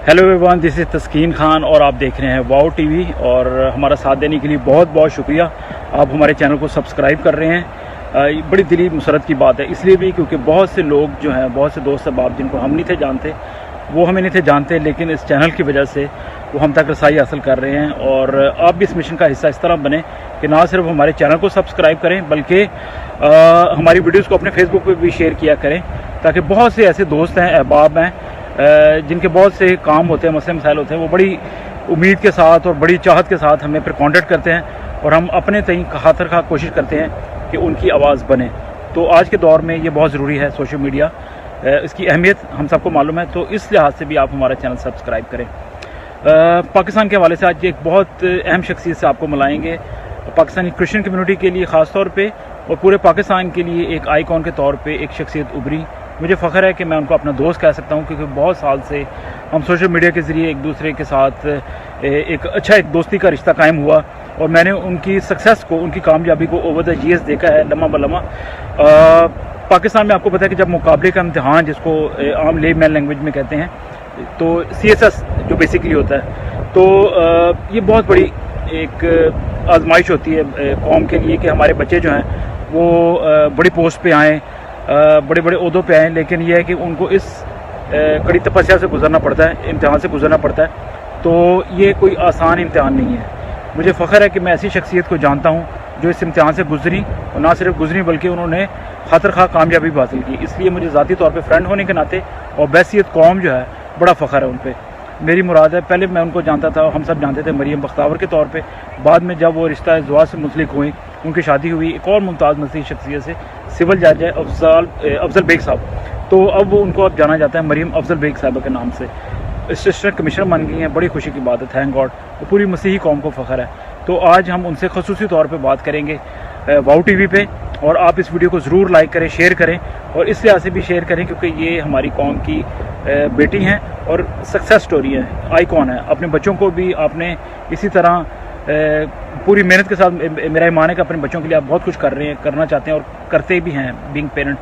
Hello everyone, this is तस्कीन खान और आप देख रहे हैं वाओ टीवी। और हमारा साथ देने के लिए बहुत बहुत शुक्रिया। आप हमारे चैनल को सब्सक्राइब कर रहे हैं। बड़ी दिली मुसरत की बात है, इसलिए भी क्योंकि बहुत से लोग जो हैं, बहुत से दोस्त अहबाब जिनको हम नहीं थे जानते, वो हमें नहीं थे जानते, लेकिन इस चैनल की वजह से वो हम तक रसाई हासिल कर रहे हैं। और आप भी इस मिशन का हिस्सा इस तरह बने कि ना सिर्फ हमारे चैनल को सब्सक्राइब करें, बल्कि हमारी वीडियोज़ को अपने फेसबुक पर भी शेयर किया करें, ताकि बहुत से ऐसे दोस्त हैं, अहबाब हैं, जिनके बहुत से काम होते हैं, मसले मसाइल होते हैं, वो बड़ी उम्मीद के साथ और बड़ी चाहत के साथ हमें फिर कॉन्टेक्ट करते हैं और हम अपने तय खातर खा कोशिश करते हैं कि उनकी आवाज़ बने। तो आज के दौर में ये बहुत ज़रूरी है, सोशल मीडिया, इसकी अहमियत हम सबको मालूम है। तो इस लिहाज से भी आप हमारा चैनल सब्सक्राइब करें। पाकिस्तान के हवाले से आज एक बहुत अहम शख्सियत से आपको मिलाएंगे। पाकिस्तानी क्रिश्चियन कम्यूनिटी के लिए ख़ास तौर पे और पूरे पाकिस्तान के लिए एक आइकॉन के तौर पे एक शख्सियत उभरी। मुझे फ़ख्र है कि मैं उनको अपना दोस्त कह सकता हूँ, क्योंकि बहुत साल से हम सोशल मीडिया के ज़रिए एक दूसरे के साथ एक अच्छा एक दोस्ती का रिश्ता कायम हुआ और मैंने उनकी सक्सेस को, उनकी कामयाबी को ओवर द ईयर्स देखा है, लम्हा बलम्हा। पाकिस्तान में आपको पता है कि जब मुकाबले का इम्तिहान, जिसको आम ले मैन लैंग्वेज में कहते हैं, तो CSS जो बेसिकली होता है, तो ये बहुत बड़ी एक आजमाइश होती है कौम के लिए कि हमारे बच्चे जो हैं वो बड़ी पोस्ट पे आएँ, बड़े बड़े ओहदों पे आएँ, लेकिन यह है कि उनको इस कड़ी तपस्या से गुजरना पड़ता है, इम्तिहान से गुजरना पड़ता है। तो ये कोई आसान इम्तिहान नहीं है। मुझे फ़ख्र है कि मैं ऐसी शख्सियत को जानता हूँ जो इस इम्तिहान से गुजरी, और ना सिर्फ गुजरी बल्कि उन्होंने खातर खा कामयाबी भी हासिल की। इसलिए मुझे ज़ाती तौर पे फ्रेंड होने के नाते और बैसियत कौम जो है, बड़ा फ़ख्र है उन पर। मेरी मुराद है, पहले मैं उनको जानता था, हम सब जानते थे मरियम बख्तावर के तौर पे। बाद में जब वो रिश्ता ज़ुआ से मुंसलिक हुई, उनकी शादी हुई एक और मुमताज़ नसीब शख्सियत से, सिविल जज है अफजल बेग साहब। तो अब उनको अब जाना जाता है मरियम अफजल बेग साहब के नाम से। असिस्टेंट कमिश्नर बन गई हैं, बड़ी खुशी की बात है, थैंक गॉड। तो पूरी मसीही कौम को फ़ख्र है। तो आज हम उनसे खसूसी तौर पर बात करेंगे वाओ टीवी पे, और आप इस वीडियो को ज़रूर लाइक करें, शेयर करें, और इस लिहाज से भी शेयर करें क्योंकि ये हमारी कौम की बेटी हैं और सक्सेस स्टोरी है, आइकॉन है। अपने बच्चों को भी आपने इसी तरह पूरी मेहनत के साथ, मेरा ईमान है कि अपने बच्चों के लिए आप बहुत कुछ कर रहे हैं, करना चाहते हैं और करते भी हैं बीइंग पेरेंट,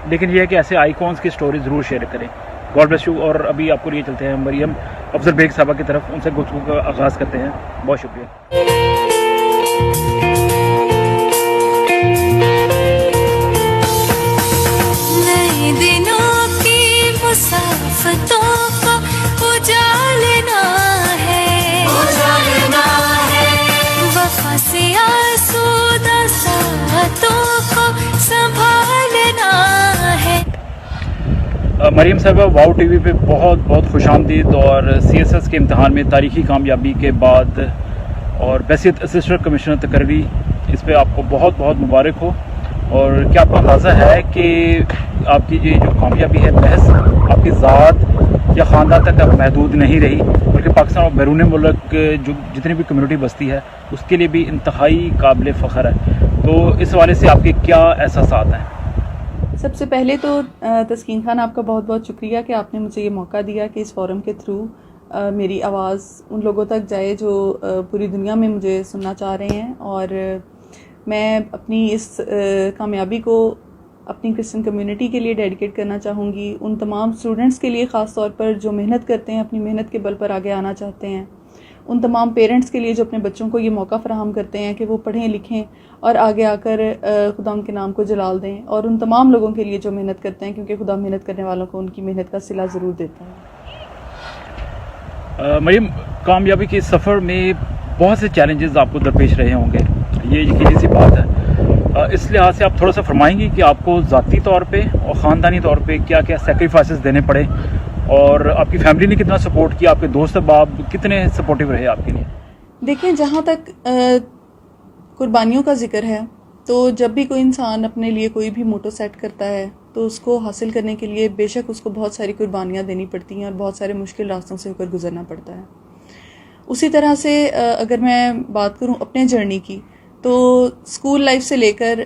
लेकिन यह है कि ऐसे आइकॉन्स की स्टोरी ज़रूर शेयर करें। God bless you. और अभी आपको लिए चलते हैं मरियम अफजल बेग साहबा की तरफ, उनसे गुफ्तगू का आगाज़ करते हैं। बहुत शुक्रिया। मरियम साहबा, वाओ टीवी पे बहुत बहुत खुशामदीद। और CSS के इम्तहान में तारीखी कामयाबी के बाद और बैसियत असिस्टेंट कमिश्नर तकर्री, इस पे आपको बहुत बहुत मुबारक हो। और क्या आपको अंदाज़ा है कि आपकी ये जो कामयाबी है महज आपकी ज़ात या ख़ानदान तक अब महदूद नहीं रही, बल्कि पाकिस्तान और बैरून मुल्क जो जितनी भी कम्यूनिटी बसती है उसके लिए भी इंतहाई काबिल फ़ख्र है। तो इस हवाले से आपके क्या एहसासात हैं? सबसे पहले तो तस्कीन खान, आपका बहुत बहुत शुक्रिया कि आपने मुझे ये मौका दिया कि इस फोरम के थ्रू मेरी आवाज़ उन लोगों तक जाए जो पूरी दुनिया में मुझे सुनना चाह रहे हैं। और मैं अपनी इस कामयाबी को अपनी क्रिश्चियन कम्युनिटी के लिए डेडिकेट करना चाहूँगी, उन तमाम स्टूडेंट्स के लिए ख़ास तौर पर जो मेहनत करते हैं, अपनी मेहनत के बल पर आगे आना चाहते हैं, उन तमाम पेरेंट्स के लिए जो अपने बच्चों को ये मौका फराहम करते हैं कि वो पढ़ें लिखें और आगे आकर खुदा के नाम को जलाल दें, और उन तमाम लोगों के लिए जो मेहनत करते हैं, क्योंकि खुदा मेहनत करने वालों को उनकी मेहनत का सिला ज़रूर देता है। मरियम, कामयाबी के सफ़र में बहुत से चैलेंजेस आपको दरपेश रहे होंगे, ये यकीनी सी बात है। इस लिहाज से आप थोड़ा सा फरमाएंगी कि आपको ज़ाती तौर पे और ख़ानदानी तौर पे क्या क्या सेक्रीफाइसेस देने पड़े, और आपकी फैमिली ने कितना सपोर्ट किया, आपके दोस्त अहबाब कितने सपोर्टिव रहे आपके लिए? देखिए, जहाँ तक कुर्बानियों का जिक्र है, तो जब भी कोई इंसान अपने लिए कोई भी मोटो सेट करता है तो उसको हासिल करने के लिए बेशक उसको बहुत सारी कुर्बानियाँ देनी पड़ती हैं और बहुत सारे मुश्किल रास्तों से होकर गुजरना पड़ता है। उसी तरह से अगर मैं बात करूं अपने जर्नी की, तो स्कूल लाइफ से लेकर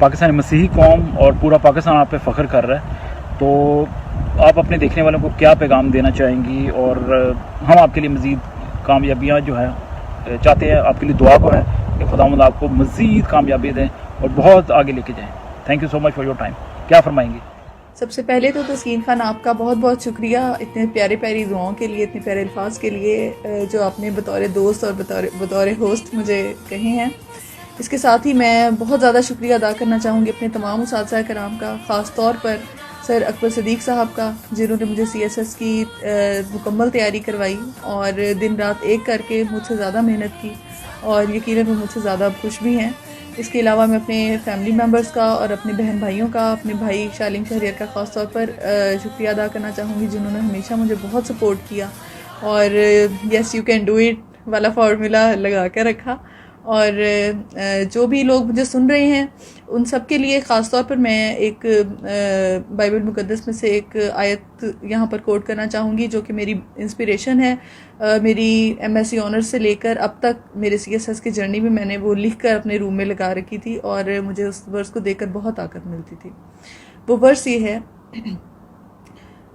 पाकिस्तानी मसीही कौम और पूरा पाकिस्तान आप पे फ़ख्र कर रहा है, तो आप अपने देखने वालों को क्या पैगाम देना चाहेंगी? और हम आपके लिए मज़ीद कामयाबियाँ जो है चाहते हैं, आपके लिए दुआ को है कि खुदावंद आपको मज़ीद कामयाबी दें और बहुत आगे लेके जाएँ। Thank you so much for your time. क्या फरमाएंगी? सबसे पहले तो तस्कीन खान आपका बहुत बहुत शुक्रिया इतने प्यारे प्यारी दुआओं के लिए, इतने प्यारे अल्फाज के लिए जो आपने बतौर दोस्त और बतौर होस्ट मुझे कहे हैं। इसके साथ ही मैं बहुत ज़्यादा शुक्रिया अदा करना चाहूँगी अपने तमाम उस्ताद कराम का, ख़ास तौर पर सर अकबर सदीक साहब का, जिन्होंने मुझे CSS की मुकम्मल तैयारी करवाई और दिन रात एक करके मुझसे ज़्यादा मेहनत की, और यकीनन वो मुझसे ज़्यादा खुश भी हैं। इसके अलावा मैं अपने फैमिली मेम्बर्स का और अपने बहन भाइयों का, अपने भाई शालिम शहरियार का ख़ास तौर पर शुक्रिया अदा करना चाहूँगी, जिन्होंने हमेशा मुझे बहुत सपोर्ट किया और yes you can do it वाला फार्मूला लगा कर रखा। और जो भी लोग मुझे सुन रहे हैं उन सब के लिए ख़ास तौर पर मैं एक बाइबल मुक़द्दस में से एक आयत यहाँ पर कोट करना चाहूँगी, जो कि मेरी इंस्पिरेशन है। मेरी MSc ऑनर्स से लेकर अब तक मेरे CSS की जर्नी में मैंने वो लिख कर अपने रूम में लगा रखी थी और मुझे उस वर्स को देखकर बहुत ताकत मिलती थी। वो वर्स ये है,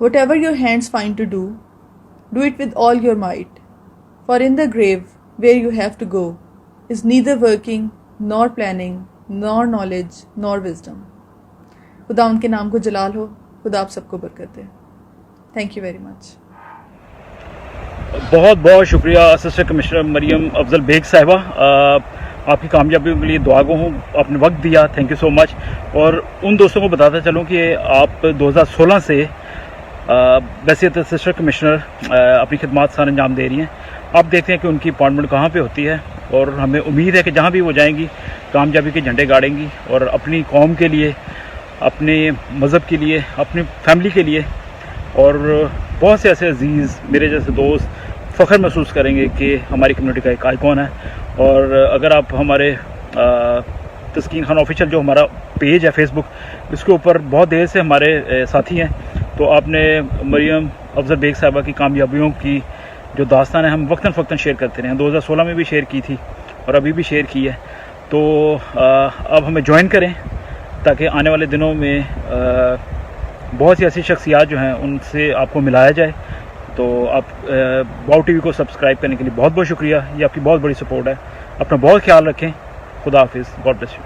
whatever your hands find to do it with all your might, for in the grave where you have to go is neither working nor planning nor knowledge nor wisdom। खुदा उनके नाम को जलाल हो, खुदा आप सबको बरकत दे। Thank you very much. बहुत बहुत शुक्रिया असिस्टेंट कमिश्नर मरियम अफजल बेग साहिबा, आपकी कामयाबी के लिए दुआ गो हूँ, आपने वक्त दिया, थैंक यू सो मच। और उन दोस्तों को बताता चलूँ कि आप 2016 से वैसे असिस्टेंट कमिश्नर अपनी खिदमात सर अंजाम दे रही हैं। आप देखते हैं कि उनकी अपॉइंटमेंट कहाँ पे होती है और हमें उम्मीद है कि जहाँ भी वो जाएंगी कामयाबी के झंडे गाड़ेंगी और अपनी कौम के लिए, अपने मज़हब के लिए, अपनी फैमिली के लिए और बहुत से ऐसे अजीज़ मेरे जैसे दोस्त फ़ख्र महसूस करेंगे कि हमारी कम्युनिटी का एक आइकॉन है। और अगर आप हमारे तस्कीन खान ऑफिशियल जो हमारा पेज है फेसबुक, इसके ऊपर बहुत देर से हमारे साथी हैं, तो आपने मरियम अफजल बेग साहिबा की कामयाबियों की जो दास्तान है हम वक्तन फ़क्तन शेयर करते रहे हैं। 2016 में भी शेयर की थी और अभी भी शेयर की है, तो अब हमें ज्वाइन करें ताकि आने वाले दिनों में बहुत सी ऐसी शख्सियात जो हैं उनसे आपको मिलाया जाए। तो आप वाओ टीवी को सब्सक्राइब करने के लिए बहुत बहुत शुक्रिया, ये आपकी बहुत बड़ी सपोर्ट है। अपना बहुत ख्याल रखें, खुदा हाफिज़, गॉड ब्लेस यू।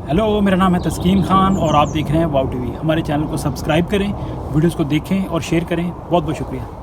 हेलो, मेरा नाम है तस्कीन खान और आप देख रहे हैं वाओ टीवी। हमारे चैनल को सब्सक्राइब करें, वीडियोज़ को देखें और शेयर करें। बहुत बहुत शुक्रिया।